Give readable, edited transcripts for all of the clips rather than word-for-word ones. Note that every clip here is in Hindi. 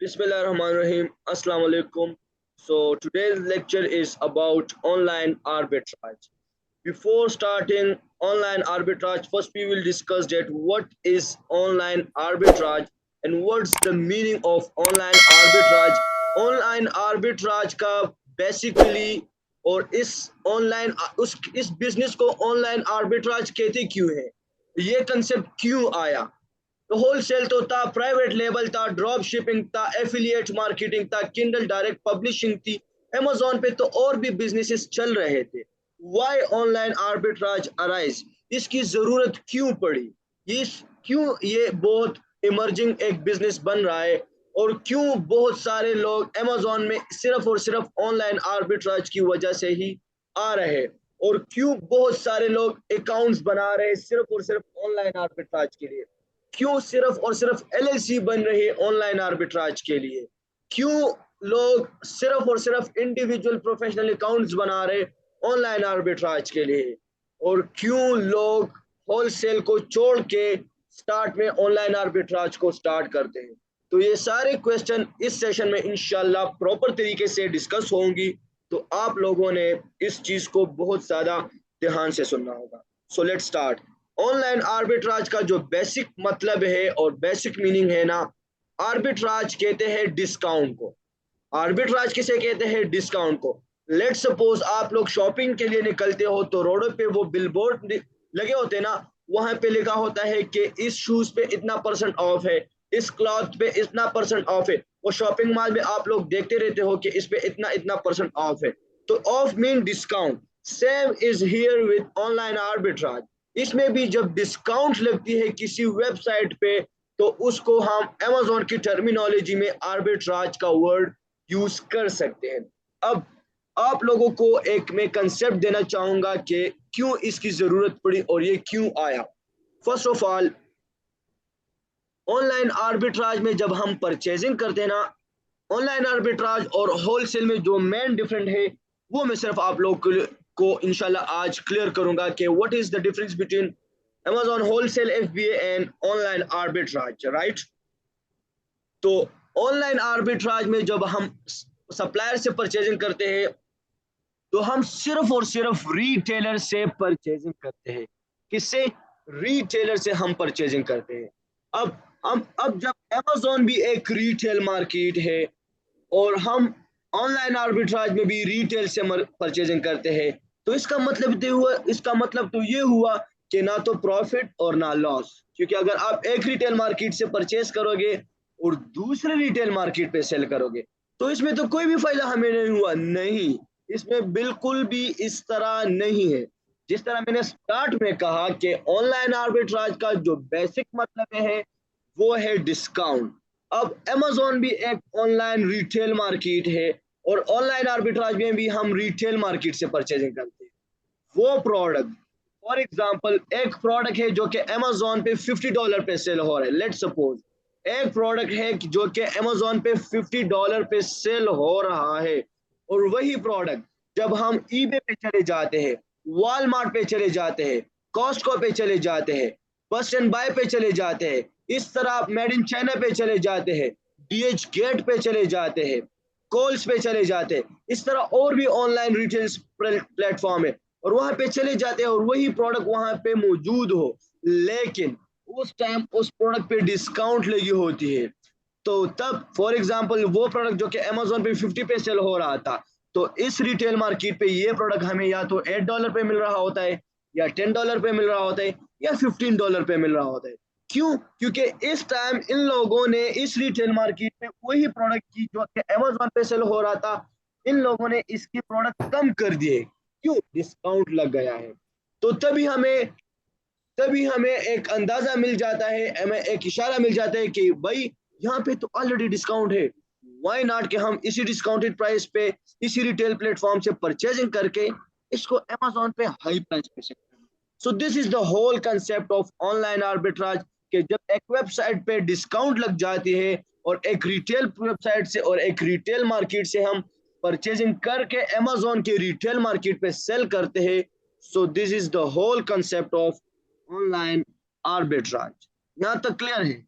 Bismillahirrahmanirrahim. Assalamu alaikum. So today's lecture is about online arbitrage. Before starting online arbitrage, first we will discuss that what is online arbitrage and what's the meaning of online arbitrage. Online arbitrage का basically और इस बिजनेस को ऑनलाइन आर्बिट्राज कहते क्यों है, ये कंसेप्ट क्यों आया। तो होलसेल तो था, प्राइवेट लेबल था, ड्रॉप शिपिंग था, एफिलिएट मार्केटिंग था, किंडल डायरेक्ट पब्लिशिंग थी, अमेजोन पे तो और भी बिजनेसेस चल रहे थे। वाई ऑनलाइन आर्बिट्राज अराइज, इसकी जरूरत क्यों पड़ी, इस क्यों ये बहुत इमर्जिंग एक बिजनेस बन रहा है और क्यों बहुत सारे लोग अमेजोन में सिर्फ और सिर्फ ऑनलाइन आर्बिट्राज की वजह से ही आ रहे और क्यों बहुत सारे लोग अकाउंट्स बना रहे सिर्फ और सिर्फ ऑनलाइन आर्बिट्राज के लिए, क्यों सिर्फ और सिर्फ एलएलसी बन रही है ऑनलाइन आर्बिट्राज के लिए, क्यों लोग सिर्फ और सिर्फ इंडिविजुअल प्रोफेशनल अकाउंट्स बना रहे ऑनलाइन आर्बिट्राज के लिए और क्यों लोग होलसेल को छोड़ के स्टार्ट में ऑनलाइन आर्बिट्राज को स्टार्ट करते हैं। तो ये सारे क्वेश्चन इस सेशन में इंशाल्लाह प्रॉपर तरीके से डिस्कस होंगी, तो आप लोगों ने इस चीज को बहुत ज्यादा ध्यान से सुनना होगा। So let's start. Online arbitrage का जो बेसिक मतलब है और बेसिक मीनिंग है ना, आर्बिट्राज कहते हैं डिस्काउंट को। आर्बिट्राज किसे कहते हैं? डिस्काउंट को। लेट्स सपोज आप लोग शॉपिंग के लिए निकलते हो तो रोडों पे वो बिलबोर्ड लगे होते हैं ना, वहां पे लिखा होता है कि इस शूज पे इतना परसेंट ऑफ है, इस क्लॉथ पे इतना परसेंट ऑफ है। वो शॉपिंग मॉल में आप लोग देखते रहते हो कि इस पे इतना इतना परसेंट ऑफ है, तो of mean discount. Same is here with online arbitrage. इसमें भी जब डिस्काउंट लगती है किसी वेबसाइट पे तो उसको हम अमेजोन की टर्मिनोलॉजी में आर्बिट्राज का वर्ड यूज कर सकते हैं। अब आप लोगों को एक मैं कंसेप्ट देना चाहूंगा कि क्यों इसकी जरूरत पड़ी और ये क्यों आया। First of all, online arbitrage में जब हम परचेजिंग करते हैं ना, ऑनलाइन आर्बिट्राज और होलसेल में जो मेन डिफरेंट है वो मैं सिर्फ आप लोग को इंशाल्लाह आज क्लियर करूंगा कि what is the difference between Amazon wholesale FBA and online arbitrage, right. तो ऑनलाइन आर्बिट्राज में जब हम सप्लायर से परचेजिंग करते हैं तो हम सिर्फ और सिर्फ रिटेलर से परचेजिंग करते हैं। किससे? रिटेलर से हम परचेजिंग करते हैं। अब जब Amazon भी एक रिटेल मार्केट है और हम ऑनलाइन आर्बिट्राज में भी रिटेल से परचेजिंग करते हैं, तो इसका मतलब तो ये हुआ कि ना तो प्रॉफिट और ना लॉस। क्योंकि अगर आप एक रिटेल मार्केट से परचेज करोगे और दूसरे रिटेल मार्केट पे सेल करोगे तो इसमें तो कोई भी फायदा हमें नहीं हुआ। नहीं, इसमें बिल्कुल भी इस तरह नहीं है। जिस तरह मैंने स्टार्ट में कहा कि ऑनलाइन आर्बिट्राज का जो बेसिक मतलब है वो है डिस्काउंट। अब Amazon भी एक ऑनलाइन रिटेल मार्केट है और ऑनलाइन आर्बिट्राज में भी हम रिटेल मार्केट से परचेजिंग करते हैं। वो प्रोडक्ट, फॉर एग्जांपल एक प्रोडक्ट है जो कि Amazon पे $50 पे सेल हो रहा है। लेट्स सपोज एक प्रोडक्ट है जो कि Amazon पे $50 पे सेल हो रहा है और वही प्रोडक्ट जब हम eBay पे चले जाते हैं, वॉलमार्ट पे चले जाते हैं, कॉस्टको पे चले जाते हैं, बस्ट एंड बाय पे चले जाते हैं, इस तरह मेड इन चाइना पे चले जाते हैं, DH गेट पे चले जाते हैं, कोल्स पे चले जाते हैं, इस तरह और भी ऑनलाइन रिटेल प्लेटफॉर्म है और वहां पे चले जाते हैं और वही प्रोडक्ट वहां पे मौजूद हो, लेकिन उस टाइम उस प्रोडक्ट पे डिस्काउंट लगी होती है। तो तब फॉर एग्जांपल वो प्रोडक्ट जो कि Amazon पे 50 पे सेल हो रहा था, तो इस रिटेल मार्केट पे ये प्रोडक्ट हमें या तो $8 पे मिल रहा होता है या $10 पे मिल रहा होता है या $15 पे मिल रहा होता है। क्यों? क्योंकि इस टाइम इन लोगों ने इस रिटेल मार्केट में वही प्रोडक्ट की जो कि Amazon पे सेल हो रहा था, इन लोगों ने इसकी प्रोडक्ट कम कर दिए। क्यों? डिस्काउंट लग गया है। तो तभी हमें एक अंदाजा मिल जाता है, हमें एक इशारा मिल जाता है कि भाई यहाँ पे तो ऑलरेडी डिस्काउंट है, वाई नॉट कि हम इसी डिस्काउंटेड प्राइस पे इसी रिटेल प्लेटफॉर्म से परचेजिंग करके इसको Amazon पे हाई प्राइस पे सकते हैं। So this is the whole concept of online arbitrage कि जब एक वेबसाइट पे डिस्काउंट लग जाती है और एक रिटेल वेबसाइट से और एक रिटेल मार्केट से हम परचेजिंग करके Amazon के रिटेल मार्केट पे सेल करते हैं। So this is the whole concept of online arbitrage. यहां तक क्लियर है?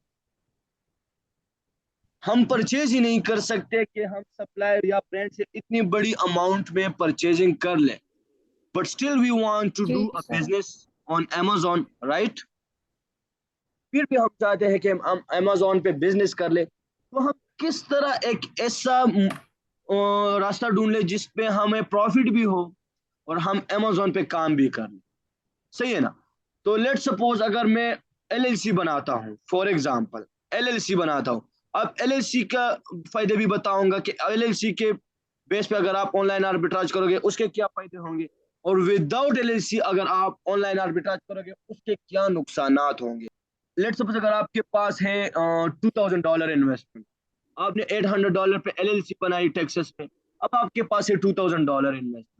हम परचेज ही नहीं कर सकते कि हम सप्लायर या ब्रांड से इतनी बड़ी अमाउंट में परचेजिंग कर लें, but still we want to जी do a sir. Business on Amazon, right? फिर भी हम चाहते हैं कि हम Amazon पे बिजनेस कर ले, तो हम किस तरह एक ऐसा रास्ता ढूंढ ले जिसपे हमें प्रॉफिट भी हो और हम Amazon पे काम भी कर लें, सही है ना? तो लेट सपोज अगर मैं LLC बनाता हूँ, फॉर एग्जांपल LLC बनाता हूँ। अब LLC का फायदे भी बताऊंगा कि LLC के बेस पे अगर आप ऑनलाइन आर्बिट्राज करोगे उसके क्या फायदे होंगे, और विदाउट LLC अगर आप ऑनलाइन आर्बिट्राज करोगे उसके क्या नुकसानात होंगे। लेट सपोज अगर आपके पास है $2000 इन्वेस्टमेंट, आपने $800 पे LLC बनाई टेक्सास में, अब आपके पास है $2000 इन्वेस्टमेंट।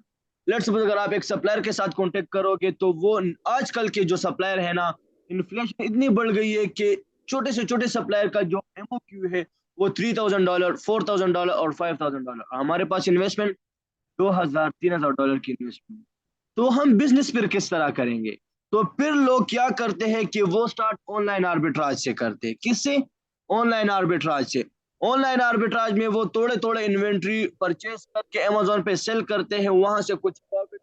लेट्स सपोज अगर आप एक सप्लायर के साथ कांटेक्ट करोगे तो वो आजकल के जो सप्लायर है ना, इन्फ्लेशन इतनी बढ़ गई है कि छोटे से छोटे सप्लायर का जो MOQ है वो $3000, $4000 और $5000। हमारे पास इन्वेस्टमेंट 2000 $3000 की इन्वेस्टमेंट, तो हम बिजनेस फिर किस तरह करेंगे? तो फिर लोग क्या करते हैं कि वो स्टार्ट ऑनलाइन आर्बिट्राज से करते हैं। किससे? ऑनलाइन आर्बिट्राज से। ऑनलाइन आर्बिट्राज में वो थोड़े थोड़े इन्वेंट्री परचेज करके अमेजोन पे सेल करते हैं, वहां से कुछ प्रॉफिट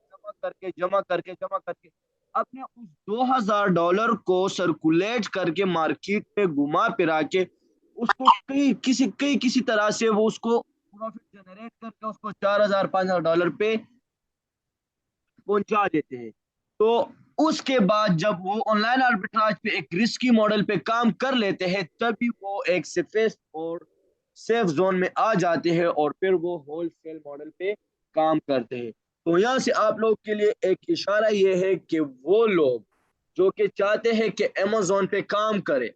जमा करके अपने उस $2000 को सर्कुलेट करके मार्केट में घुमा फिरा के उसको कई किसी तरह से वो उसको प्रॉफिट जनरेट करके उसको $4000 $5000 पे पहुंचा देते हैं। तो उसके बाद जब वो ऑनलाइन आर्बिट्राज पे एक रिस्की मॉडल पे काम कर लेते हैं तभी वो एक सेफेस्ट और सेफ जोन में आ जाते हैं और फिर वो होलसेल मॉडल पे काम करते हैं। तो यहाँ से आप लोग के लिए एक इशारा ये है कि वो लोग जो कि चाहते हैं कि अमेजोन पे काम करे,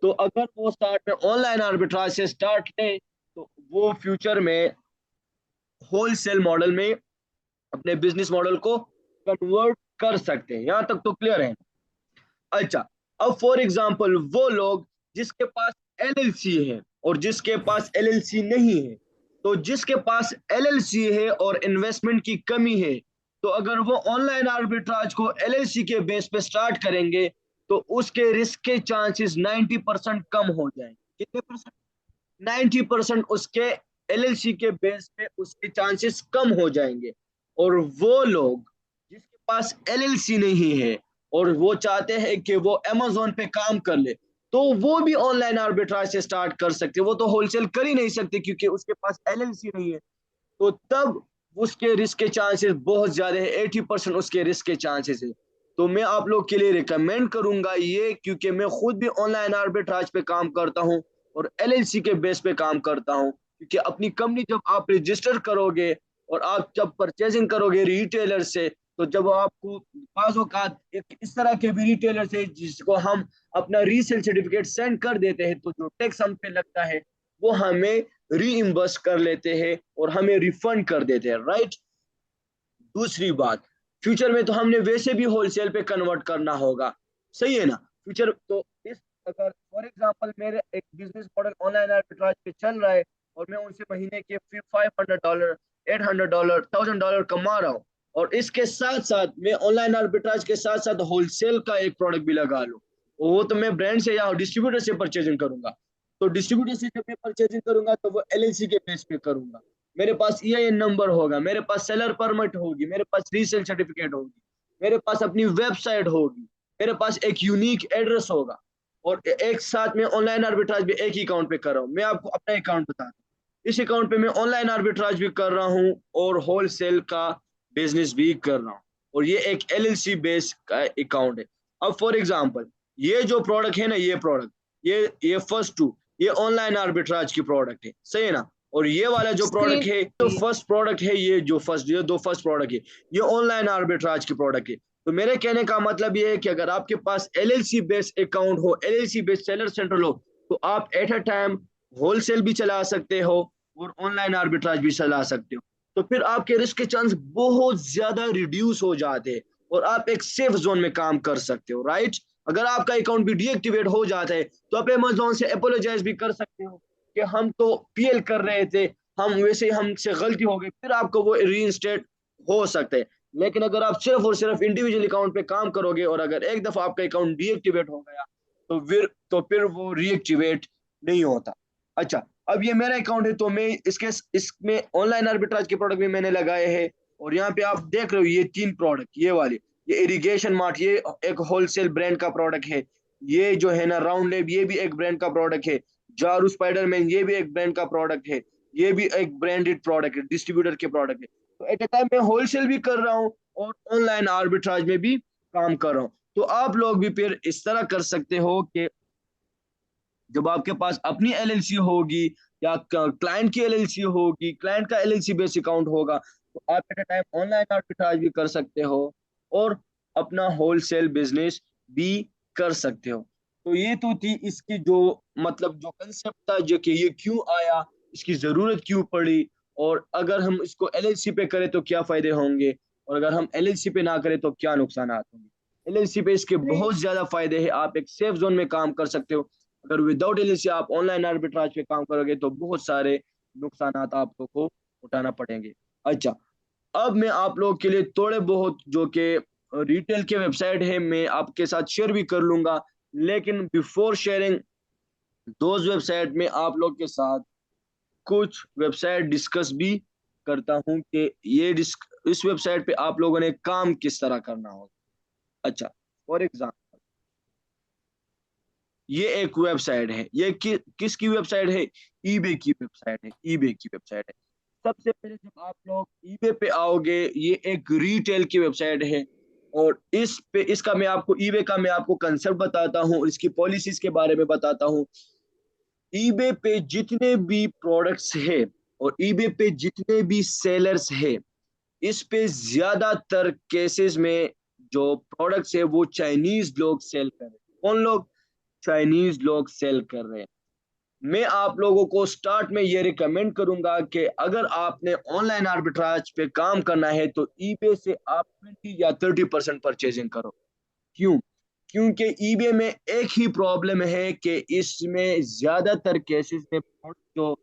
तो अगर वो स्टार्ट में ऑनलाइन आर्बिट्राज से स्टार्ट लें तो वो फ्यूचर में होलसेल मॉडल में अपने बिजनेस मॉडल को कन्वर्ट कर सकते हैं। यहां तक तो क्लियर है? अच्छा, अब फॉर एग्जांपल वो लोग जिसके पास LLC है और जिसके पास LLC नहीं है, तो जिसके पास LLC है और इन्वेस्टमेंट की कमी है, तो अगर वो ऑनलाइन आर्बिट्राज को LLC के बेस पे स्टार्ट करेंगे तो उसके रिस्क के चांसेस 90% कम हो जाएंगे। कितने परसेंट? 90% उसके LLC के बेस पे उसके चांसेस कम हो जाएंगे। और वो लोग जिसके पास LLC नहीं है और वो चाहते हैं कि वो Amazon पे काम कर ले, तो वो भी ऑनलाइन आर्बिट्राज से स्टार्ट कर सकते हैं। वो तो होलसेल कर ही नहीं सकते क्योंकि उसके पास LLC नहीं है। तो तब उसके रिस्क के चांसेस बहुत ज्यादा है, 80% उसके रिस्क के चांसेस है। तो मैं आप लोग के लिए रिकमेंड करूंगा ये, क्योंकि मैं खुद भी ऑनलाइन आर्बिट्राज पे काम करता हूँ और LLC के बेस पे काम करता हूँ, क्योंकि अपनी कंपनी जब आप रजिस्टर करोगे और आप जब परचेजिंग करोगे रिटेलर से, तो जब आपको बाज़ औक़ात एक इस तरह के भी रिटेलर से जिसको हम अपना रीसेल सर्टिफिकेट सेंड कर देते हैं, तो जो टैक्स हम पे लगता है वो हमें रीइंबर्स कर लेते हैं और हमें रिफंड कर देते हैं, राइट? दूसरी बात, फ्यूचर में तो हमने वैसे भी होलसेल पे कन्वर्ट करना होगा, सही है ना? फ्यूचर तो इस अगर फॉर एग्जांपल मेरे एक बिजनेस मॉडल ऑनलाइन आर्बिट्राज पे चल रहा है और मैं उनसे महीने के फिर $500 $800 $1000 कमा रहा हूँ, और इसके साथ साथ मैं ऑनलाइन आर्बिट्राज के साथ साथ होलसेल का एक प्रोडक्ट भी लगा लूँ, वो तो मैं ब्रांड से या डिस्ट्रीब्यूटर से परचेजिंग करूंगा। तो डिस्ट्रीब्यूटर से जब मैं परचेजिंग करूंगा तो वो LLC के बेस पे करूंगा। मेरे पास EIN नंबर होगा, मेरे पास सेलर परमिट होगी, मेरे पास रीसेल सर्टिफिकेट होगी, मेरे पास अपनी वेबसाइट होगी, मेरे पास एक यूनिक एड्रेस होगा, और एक साथ में ऑनलाइन आर्बिट्राज भी एक ही अकाउंट पे कर रहा हूँ। मैं आपको अपना अकाउंट बताता हूँ, इस अकाउंट पे मैं ऑनलाइन आर्बिट्राज भी कर रहा हूँ और होलसेल का बिजनेस भी कर रहा हूँ, और ये एक LLC बेस का अकाउंट है। अब फॉर एग्जाम्पल ये जो प्रोडक्ट है ना, ये प्रोडक्ट, ये फर्स्ट टू, ये ऑनलाइन आर्बिट्राज की प्रोडक्ट है, सही है ना? और ये वाला जो जी प्रोडक्ट है, जो फर्स्ट प्रोडक्ट है, ये दो फर्स्ट प्रोडक्ट है, ये ऑनलाइन आर्बिट्राज की प्रोडक्ट है। तो मेरे कहने का मतलब ये है कि अगर आपके पास LLC बेस्ड अकाउंट हो, LLC बेस्ड सेलर सेंट्रल हो, तो आप एट अ टाइम होलसेल भी चला सकते हो और ऑनलाइन आर्बिट्राज भी चला सकते हो। तो फिर आपके रिस्क के चांस बहुत ज्यादा रिड्यूस हो जाते हैं और आप एक सेफ जोन में काम कर सकते हो, राइट? अगर आपका अकाउंट भी डीएक्टिवेट हो जाता है तो आप अमेजोन से अपोलोजाइज भी कर सकते हो कि हम तो PL कर रहे थे, हम वैसे हमसे गलती हो गई, फिर आपको वो रीइंस्टेट हो सकते हैं। लेकिन अगर आप सिर्फ और सिर्फ इंडिविजुअल अकाउंट पे काम करोगे और अगर एक दफा आपका अकाउंट डीएक्टिवेट हो गया तो फिर वो रीएक्टिवेट नहीं होता। अच्छा, अब ये मेरा अकाउंट है तो मैं इसमें ऑनलाइन आर्बिट्राज के प्रोडक्ट भी मैंने लगाए हैं। और यहाँ पे आप देख रहे हो ये 3 प्रोडक्ट, ये वाले, ये इरिगेशन मार्ट, ये एक होलसेल ब्रांड का प्रोडक्ट है। ये जो है ना राउंड लेब, ये भी एक ब्रांड का प्रोडक्ट है। जारू स्पाइडरमैन, ये भी एक ब्रांड का प्रोडक्ट है। ये भी एक ब्रांडेड प्रोडक्ट है, डिस्ट्रीब्यूटर के प्रोडक्ट है। तो एट ए टाइम मैं होलसेल भी कर रहा हूँ और ऑनलाइन आर्बिट्राज में भी काम कर रहा हूँ। तो आप लोग भी फिर इस तरह कर सकते हो कि जब आपके पास अपनी एलएलसी होगी या क्लाइंट की एलएलसी होगी, क्लाइंट का एलएलसी बेस अकाउंट होगा, तो आप at a time online arbitrage भी कर सकते हो और अपना होलसेल बिजनेस भी कर सकते हो। तो ये तो थी इसकी जो मतलब जो कंसेप्ट था, जो कि ये क्यों आया, इसकी जरूरत क्यों पड़ी, और अगर हम इसको एलएलसी पे करें तो क्या फायदे होंगे, और अगर हम एलएलसी पे ना करें तो क्या नुकसान होंगे। एलएलसी पे इसके बहुत ज्यादा फायदे हैं, आप एक सेफ जोन में काम कर सकते हो। अगर विदाउट एलएलसी आप ऑनलाइन आर्बिट्राज पे काम करोगे तो बहुत सारे नुकसान आप लोगों को उठाना पड़ेंगे। अच्छा, अब मैं आप लोगों के लिए थोड़े बहुत जो कि रिटेल के वेबसाइट है मैं आपके साथ शेयर भी कर लूंगा, लेकिन बिफोर शेयरिंग दोज वेबसाइट में आप लोग के साथ कुछ वेबसाइट डिस्कस भी करता हूं कि इस वेबसाइट पे आप लोगों ने काम किस तरह करना होगा। अच्छा, फॉर एग्जाम्पल ये एक वेबसाइट है, ये किसकी वेबसाइट है, ईबे की वेबसाइट है, ईबे की वेबसाइट है। सबसे पहले जब आप लोग ईबे पे आओगे, ये एक रिटेल की वेबसाइट है। और इस पे इसका मैं आपको ईबे का मैं आपको कंसेप्ट बताता हूँ, इसकी पॉलिसीज के बारे में बताता हूँ। ईबे पे जितने भी प्रोडक्ट्स है और ईबे पे जितने भी सेलर्स है, इस पे ज्यादातर केसेस में जो प्रोडक्ट्स है वो चाइनीज लोग सेल कर रहे हैं। कौन लोग? चाइनीज लोग सेल कर रहे हैं। मैं आप लोगों को स्टार्ट में ये रिकमेंड करूंगा कि अगर आपने ऑनलाइन आर्बिट्राज पे काम करना है तो ईबे से आप 20 या 30% परचेजिंग करो। क्यों? क्योंकि ईबे में एक ही प्रॉब्लम है कि इसमें ज्यादातर केसेस में प्रोडक्ट जो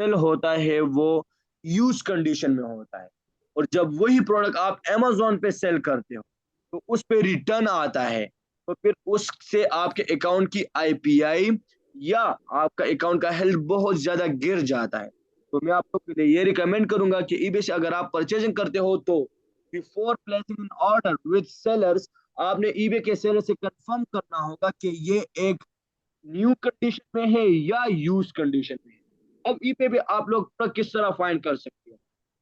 सेल होता है वो यूज कंडीशन में होता है। और जब वही प्रोडक्ट आप अमेजोन पे सेल करते हो तो उस पे रिटर्न आता है, तो फिर उससे आपके अकाउंट की आईपीआई या आपका अकाउंट का हेल्थ बहुत ज्यादा गिर जाता है। तो मैं आप लोग के लिए ये रिकमेंड करूंगा कि ईबे से अगर आप परचेजिंग करते हो तो before placing an order with sellers, आपने ईबे के सेलर से कंफर्म करना होगा कि ये एक न्यू कंडीशन में है या यूज कंडीशन में है। अब ईबे पे आप लोग किस तरह फाइंड कर सकते हो?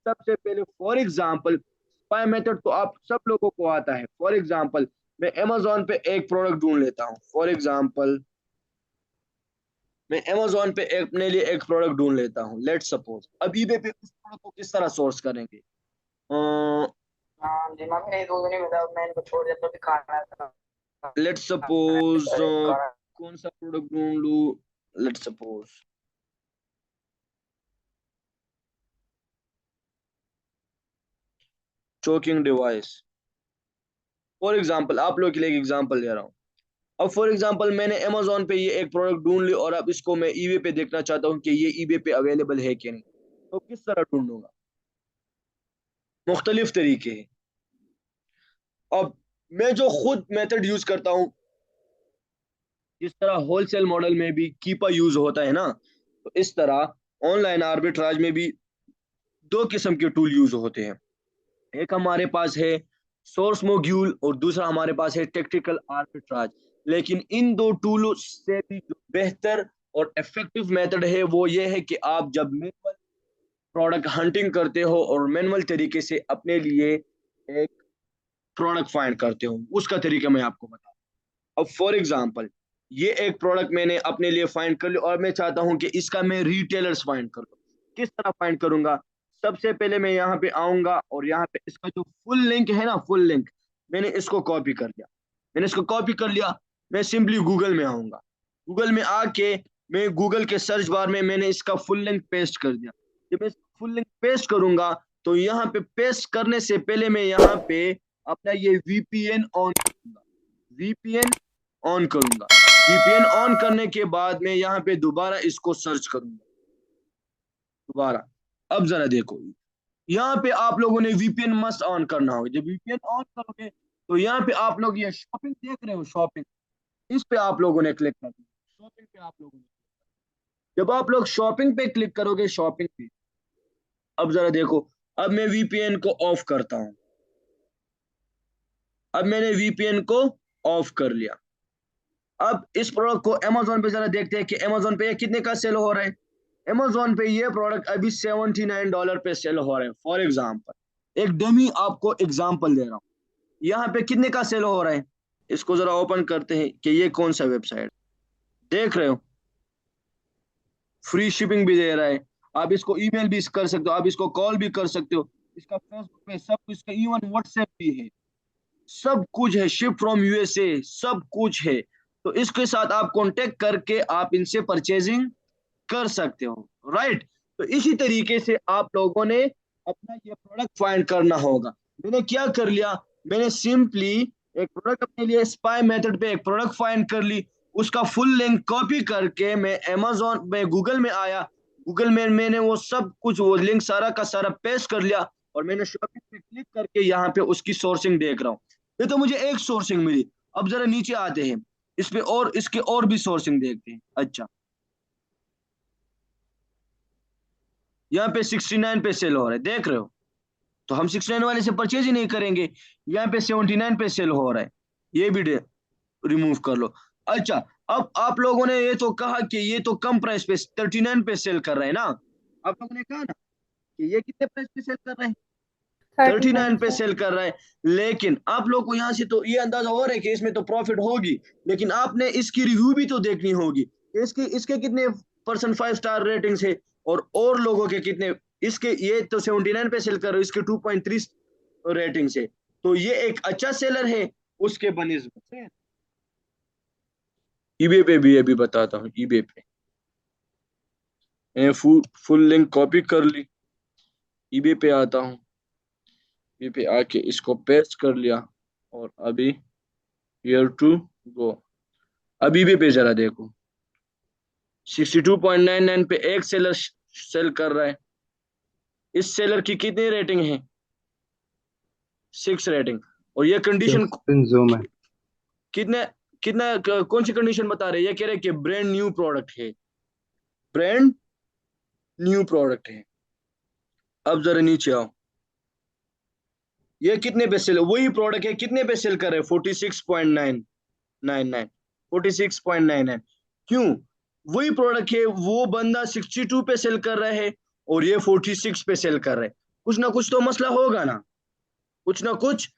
सबसे पहले फॉर एग्जांपल स्पाई मेथड तो आप सब लोगों को आता है। फॉर एग्जांपल मैं अमेजोन पे एक प्रोडक्ट ढूंढ लेता हूँ। फॉर एग्जांपल मैं अमेजोन पे अपने लिए एक प्रोडक्ट ढूंढ लेता हूँ, लेट्स सपोज। अब ईबे पे उस प्रोडक्ट को किस तरह सोर्स करेंगे? हाँ जी, मम्मी नहीं, दूध नहीं मिला, मैं इनको छोड़ दिया तो भी खाना था। लेट्स सपोज अरे खाना। कौन सा प्रोडक्ट ढूंढ लूं? Let's suppose choking device. For example आप लोग के लिए एक एग्जांपल दे रहा हूँ। अब फॉर एग्जांपल मैंने अमेजोन पे ये एक प्रोडक्ट ढूंढ ली और अब इसको मैं ईबे पे देखना चाहता हूँ कि ये ईबे पे अवेलेबल है कि नहीं। तो किस तरह ढूंढूंगा? मुख्तलिफ तरीके हैं। अब मैं जो खुद मेथड यूज करता हूँ, जिस तरह होलसेल मॉडल में भी कीपा यूज होता है ना, तो इस तरह ऑनलाइन आर्बिट्राज में भी दो किस्म के टूल यूज होते हैं। एक हमारे पास है सोर्स मॉड्यूल और दूसरा हमारे पास है टेक्टिकल आर्बिट्राज। लेकिन इन दो टूलों से भी जो बेहतर और इफेक्टिव मेथड है वो ये है कि आप जब मैनुअल प्रोडक्ट हंटिंग करते हो और मैनुअल तरीके से अपने लिए एक प्रोडक्ट फाइंड करते हो, उसका तरीका मैं आपको बताऊं। अब फॉर एग्जांपल ये एक प्रोडक्ट मैंने अपने लिए फाइंड कर लिया और मैं चाहता हूं कि इसका मैं रिटेलर्स फाइंड करूं। किस तरह फाइंड करूंगा? सबसे पहले मैं यहाँ पे आऊंगा और यहाँ पे इसका जो फुल लिंक है ना, फुल लिंक, मैंने इसको कॉपी कर लिया। मैंने इसको कॉपी कर लिया। मैं सिंपली गूगल में आऊंगा। गूगल में आके मैं गूगल के सर्च बार में मैंने इसका फुल लिंक पेस्ट कर दिया। जब मैं फुल लिंक पेस्ट करूंगा तो यहाँ पे पेस्ट करने से पहले मैं यहाँ पे अपना ये वीपीएन ऑन करूंगा। वीपीएन ऑन करूंगा। वीपीएन ऑन करने के बाद मैं यहाँ पे दोबारा इसको सर्च करूंगा। दोबारा अब जरा देखो, यहाँ पे आप लोगों ने वीपीएन मस्ट ऑन करना होगा। जब वीपीएन ऑन करोगे तो यहाँ पे आप लोग ये शॉपिंग देख रहे हो, शॉपिंग, इस पे आप लोगों ने क्लिक करना है। शॉपिंग पे आप लोगों ने जब आप लोग शॉपिंग पे क्लिक करोगे, शॉपिंग पे, अब जरा देखो, अब मैं वीपीएन को ऑफ करता हूं। अब मैंने वीपीएन को ऑफ कर लिया। अब इस प्रोडक्ट को अमेजोन पे जरा देखते हैं कि अमेजोन पे ये कितने का सेल हो रहा है। अमेजोन पे ये प्रोडक्ट अभी $79 पे सेल हो रहा है। फॉर एग्जाम्पल, एक डमी आपको एग्जाम्पल दे रहा हूँ, यहाँ पे कितने का सेल हो रहा है। इसको जरा ओपन करते हैं कि ये कौन सा वेबसाइट, देख रहे हो, फ्री शिपिंग भी दे रहा है। आप इसको ईमेल भी कर सकते हो, आप इसको कॉल भी कर सकते हो, इसका फेसबुक पे सब कुछ, इसका इवन व्हाट्सएप भी है, सब कुछ है, शिप फ्रॉम यूएसए, सब कुछ है। तो इसके साथ आप कांटेक्ट करके आप इनसे परचेजिंग कर सकते हो, राइट। तो इसी तरीके से आप लोगों ने अपना ये प्रोडक्ट फाइंड करना होगा। मैंने क्या कर लिया, मैंने सिंपली एक प्रोडक्ट अपने लिए स्पाई मेथड पे एक प्रोडक्ट फाइंड कर ली, उसका फुल लिंक कॉपी करके मैं अमेजोन में, गूगल में आया, गूगल में मैंने वो सब कुछ, वो लिंक सारा का सारा पेस्ट कर लिया, और मैंने शॉपिंग पे क्लिक करके यहाँ पे उसकी सोर्सिंग देख रहा हूँ। ये तो मुझे एक सोर्सिंग मिली। अब जरा नीचे आते हैं, इस पे और इसके और भी सोर्सिंग देखते हैं। अच्छा, यहाँ पे 69 पे सेल हो रहा है, देख रहे हो। तो हम 69 वाले से परचेज ही नहीं करेंगे। यहाँ पे 79 पे सेल हो रहा है, ये भी रिमूव कर लो। अच्छा, अब आप लोगों ने ये तो कहा कि ये तो कम प्राइस पे 39 पे सेल कर रहे हैं ना। आप लोगों ने कहा ना कि ये कितने प्राइस पे सेल कर रहे हैं, 39 39 पे सर। सेल कर रहा है। लेकिन आप लोग को यहाँ से तो ये अंदाजा हो रहा है कि इसमें तो प्रॉफिट होगी, लेकिन आपने इसकी रिव्यू भी तो देखनी होगी। इसके इसके कितने परसेंट 5 स्टार रेटिंग्स है, और लोगों के कितने, इसके ये तो 79 पे सेल कर रहे हो, इसके 2.3 रेटिंग्स है, तो ये एक अच्छा सेलर है उसके बनिस्बत। ईबे पे भी अभी बताता हूँ, ईबे पे मैंने फुल लिंक कॉपी कर ली, ईबे पे आता हूँ, ईबे पे आके इसको पेस्ट कर लिया, और अभी हियर टू गो। अब ईबे पे जरा देखो, 62.99 पे एक सेलर सेल कर रहा है। इस सेलर की कितनी रेटिंग है, 6 रेटिंग। और ये कंडीशन जस्टिन जूम है। कितने, कितना कौन सी कंडीशन बता रहे हैं, ये कह रहे हैं कि ब्रांड न्यू प्रोडक्ट है, ब्रांड न्यू प्रोडक्ट है। अब जरा नीचे आओ, ये कितने पे सेल, वही प्रोडक्ट है, कितने पे सेल कर रहे हैं, 46.999, 46.99। क्यों, वही प्रोडक्ट है, वो बंदा 62 पे सेल कर रहा है और ये 46 पे सेल कर रहा है। कुछ ना कुछ तो मसला होगा ना, कुछ ना कुछ,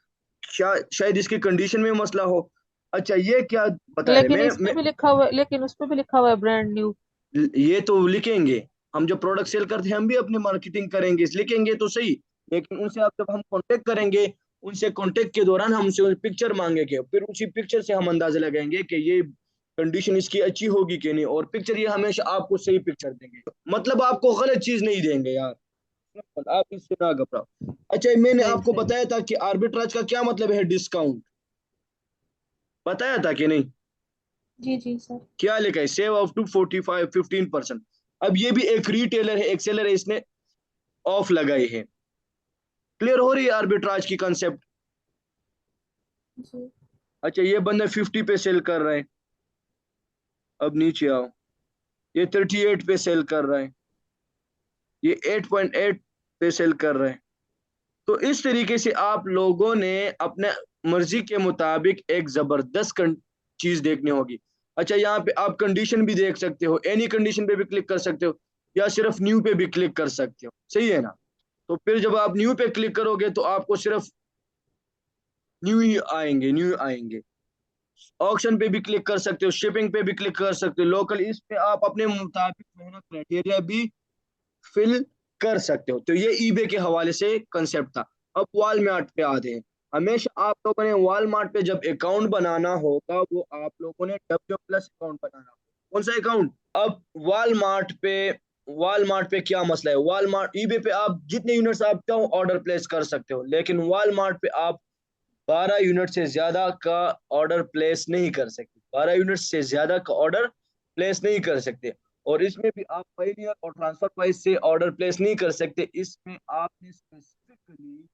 शायद इसकी कंडीशन में मसला हो। अच्छा, ये क्या बता रहे, लेकिन इस पे भी लिखा हुआ है, लेकिन उस पे भी लिखा हुआ है ब्रांड न्यू। ये तो लिखेंगे, हम जो प्रोडक्ट सेल करते हैं हम भी अपनी मार्केटिंग करेंगे, लिखेंगे तो सही। लेकिन उनसे आप जब हम कांटेक्ट करेंगे, उनसे कांटेक्ट के दौरान हमसे पिक्चर मांगेंगे, फिर उसी पिक्चर से हम अंदाजा लगाएंगे कि ये कंडीशन इसकी अच्छी होगी कि नहीं, और पिक्चर ये हमेशा आपको सही पिक्चर देंगे, मतलब आपको गलत चीज नहीं देंगे यार, आप इससे ना घबराओ। अच्छा, मैंने सही आपको सही। बताया था कि आर्बिट्राज का क्या मतलब है, डिस्काउंट, बताया था कि नहीं। जी जी सर। क्या लिखा है, सेव अप टू 15%। अब ये भी एक रिटेलर है, एक सेलर है, इसने ऑफ लगाई है। क्लियर हो रही है आर्बिट्राज की कंसेप्ट। जी। अच्छा, ये बंदा 50 पे सेल कर रहा है। अब नीचे आओ, ये 38 पे सेल कर रहा है, ये 8.8 पे सेल कर रहा है। तो इस तरीके से आप लोगों ने अपने मर्जी के मुताबिक एक जबरदस्त चीज देखनी होगी। अच्छा, यहाँ पे आप कंडीशन भी देख सकते हो, एनी कंडीशन पे भी क्लिक कर सकते हो, या सिर्फ न्यू पे भी क्लिक कर सकते हो, सही है ना। तो फिर जब आप न्यू पे क्लिक करोगे तो आपको सिर्फ न्यू ही आएंगे, न्यू आएंगे। ऑक्शन पे भी क्लिक कर सकते हो, शिपिंग पे भी क्लिक कर सकते हो, लोकल, इस पे आप अपने मुताबिक मेहनत क्राइटेरिया भी फिल कर सकते हो। तो ये ईबे के हवाले से कंसेप्ट था। अब वॉलमार्ट पे आते हैं। हमेशा आप लोगों ने वॉलमार्ट पे जब अकाउंट बनाना होगा, वो आप लोगों ने W+ अकाउंट बनाना होगा। कौन सा अकाउंट, अब वॉलमार्ट पे क्या मसला है, वॉलमार्ट, ईबे पे आप जितने यूनिट्स आप चाहो ऑर्डर प्लेस कर सकते हो, लेकिन वॉलमार्ट पे आप 12 यूनिट से ज्यादा का ऑर्डर प्लेस नहीं कर सकते, 12 यूनिट से ज्यादा का ऑर्डर प्लेस नहीं कर सकते। और इसमें भी आप पायनियर और ट्रांसफर प्राइस से ऑर्डर प्लेस नहीं कर सकते, इसमें आपने स्पेसिफिकली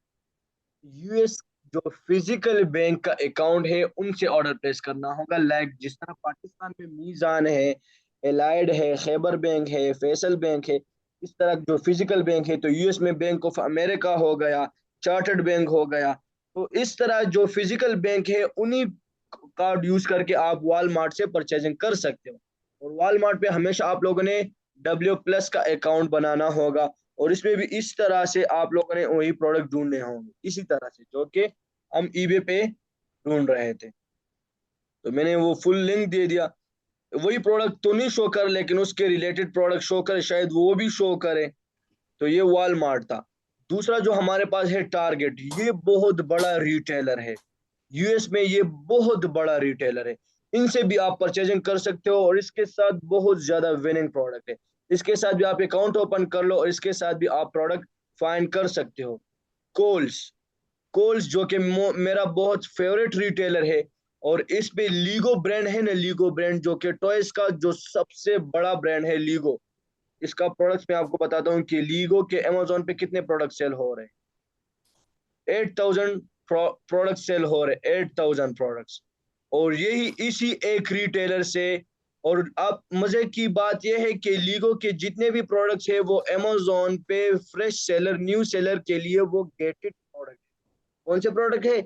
यूएस जो फिजिकल बैंक का अकाउंट है उनसे ऑर्डर प्लेस करना होगा। लाइक जिस तरह पाकिस्तान में मीजान है, एलाइड है, खैबर बैंक है, फैसल बैंक है। इस तरह जो फिजिकल बैंक है तो यूएस में बैंक ऑफ अमेरिका हो गया, चार्टर्ड बैंक हो गया। तो इस तरह जो फिजिकल बैंक है उन्हीं कार्ड यूज करके आप वॉलमार्ट से परचेजिंग कर सकते हो। और वॉलमार्ट पे हमेशा आप लोगों ने W+ का अकाउंट बनाना होगा, और इसमें भी इस तरह से आप लोगों ने वही प्रोडक्ट ढूंढने होंगे, इसी तरह से जो कि हम ईबे पे ढूंढ रहे थे। तो मैंने वो फुल लिंक दे दिया। वही प्रोडक्ट तो नहीं शो कर, लेकिन उसके रिलेटेड प्रोडक्ट शो करे, शायद वो भी शो करे। तो ये वॉलमार्ट था। दूसरा जो हमारे पास है टारगेट, ये बहुत बड़ा रिटेलर है। यूएस में ये बहुत बड़ा रिटेलर है। इनसे भी आप परचेजिंग कर सकते हो, और इसके साथ बहुत ज्यादा विनिंग प्रोडक्ट है। इसके साथ भी आप अकाउंट ओपन कर लो, और इसके साथ भी आप प्रोडक्ट फाइंड कर सकते हो। कोल्स, कोल्स जो कि मेरा बहुत फेवरेट रिटेलर है। और इस पे लीगो ब्रांड है ना, लीगो ब्रांड जो कि टॉयज का जो सबसे बड़ा ब्रांड है लीगो। इसका प्रोडक्ट्स मैं आपको बताता हूँ कि लीगो के अमेजोन पे कितने प्रोडक्ट सेल हो रहे हैं। 8000 प्रोडक्ट सेल हो रहे, 8000 प्रोडक्ट्स। और यही इसी एक रिटेलर से। और अब मजे की बात यह है कि लीगो के जितने भी प्रोडक्ट्स है वो अमेजोन पे फ्रेश सेलर, न्यू सेलर के लिए वो गेटेड प्रोडक्ट। कौन से प्रोडक्ट है?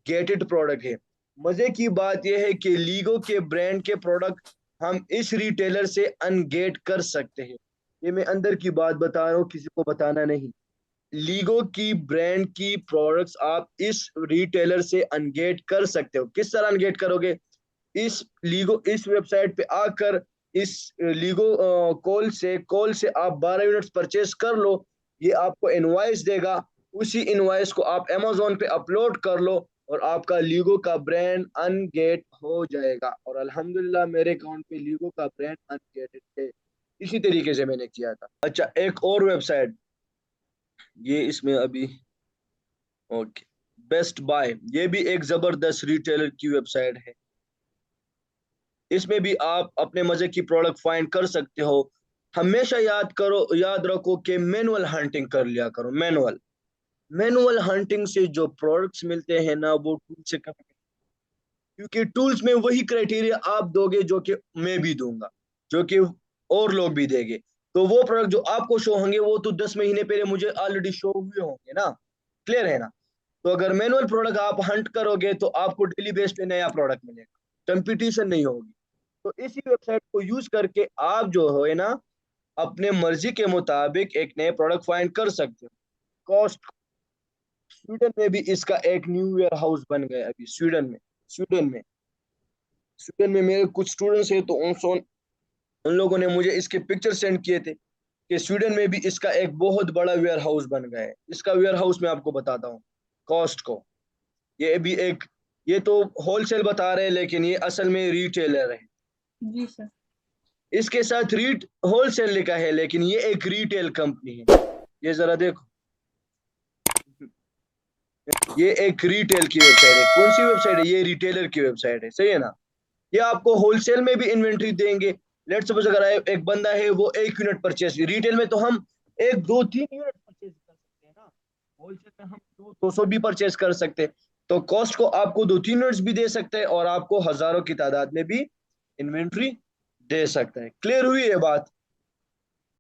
गेटेड प्रोडक्ट है। मजे की बात यह है कि लीगो के ब्रांड के प्रोडक्ट हम इस रिटेलर से अनगेट कर सकते हैं। ये मैं अंदर की बात बता रहा हूँ, किसी को बताना नहीं। लीगो की ब्रांड की प्रोडक्ट्स आप इस रिटेलर से अनगेट कर सकते हो। किस तरह अनगेट करोगे? इस वेबसाइट पे आकर इस लीगो कॉल से आप 12 यूनिट्स परचेस कर लो। ये आपको इनवॉइस देगा। उसी इनवॉइस को आप अमेजोन पे अपलोड कर लो, और आपका लीगो का ब्रांड अनगेट हो जाएगा। और अल्हम्दुलिल्लाह मेरे अकाउंट पे लीगो का ब्रांड अनगेटेड है। इसी तरीके से मैंने किया था। अच्छा, एक और वेबसाइट, ये इसमें अभी, ओके, बेस्ट बाय, ये भी एक जबरदस्त रिटेलर की वेबसाइट है। इसमें भी आप अपने मजे की प्रोडक्ट फाइंड कर सकते हो। हमेशा याद रखो कि मैनुअल हंटिंग कर लिया करो। मैनुअल हंटिंग से जो प्रोडक्ट्स मिलते हैं ना, वो टूल से कभी, क्योंकि टूल्स में वही क्राइटेरिया आप दोगे जो कि मैं भी दूंगा, जो कि और लोग भी देंगे। तो वो प्रोडक्ट जो आपको शो होंगे वो तो 10 महीने पहले मुझे ऑलरेडी शो हुए होंगे ना। क्लियर है ना? तो अगर मैनुअल प्रोडक्ट आप हंट करोगे तो आपको डेली बेस पे नया प्रोडक्ट मिलेगा, कंपटीशन नहीं होगी। तो इसी वेबसाइट को यूज करके आप जो है ना, अपने मर्जी के मुताबिक एक नए प्रोडक्ट फाइंड कर सकते हो। कॉस्ट, स्वीडन में भी इसका एक न्यू वेयर हाउस बन गया अभी। स्वीडन में मेरे कुछ स्टूडेंट्स हैं, तो उन लोगों ने मुझे इसके पिक्चर सेंड किए थे कि स्वीडन में भी इसका एक बहुत बड़ा वेयर हाउस बन गया है। इसका वेयर हाउस मैं आपको बताता हूँ। कॉस्ट को, ये भी एक, ये तो होलसेल बता रहे हैं, लेकिन ये असल में रिटेलर है। जी सर। इसके साथ रीट होलसेल लिखा है, लेकिन ये एक रिटेल कंपनी है। ये जरा देखो, ये एक रिटेल की वेबसाइट है। कौन सी वेबसाइट है? ये रिटेलर की वेबसाइट है, सही है ना? ये आपको होलसेल में भी इन्वेंट्री देंगे। लेट्स सपोज अगर एक बंदा है वो 1 यूनिट परचेज, रिटेल में तो हम 1 2 3 यूनिट परचेज कर सकते हैं ना। होलसेल में हम 200 भी परचेज कर सकते हैं। तो कॉस्ट को आपको 2 3 यूनिट्स भी दे सकते हैं, और आपको हजारों की तादाद में भी इन्वेंट्री दे सकता है। क्लियर हुई ये बात?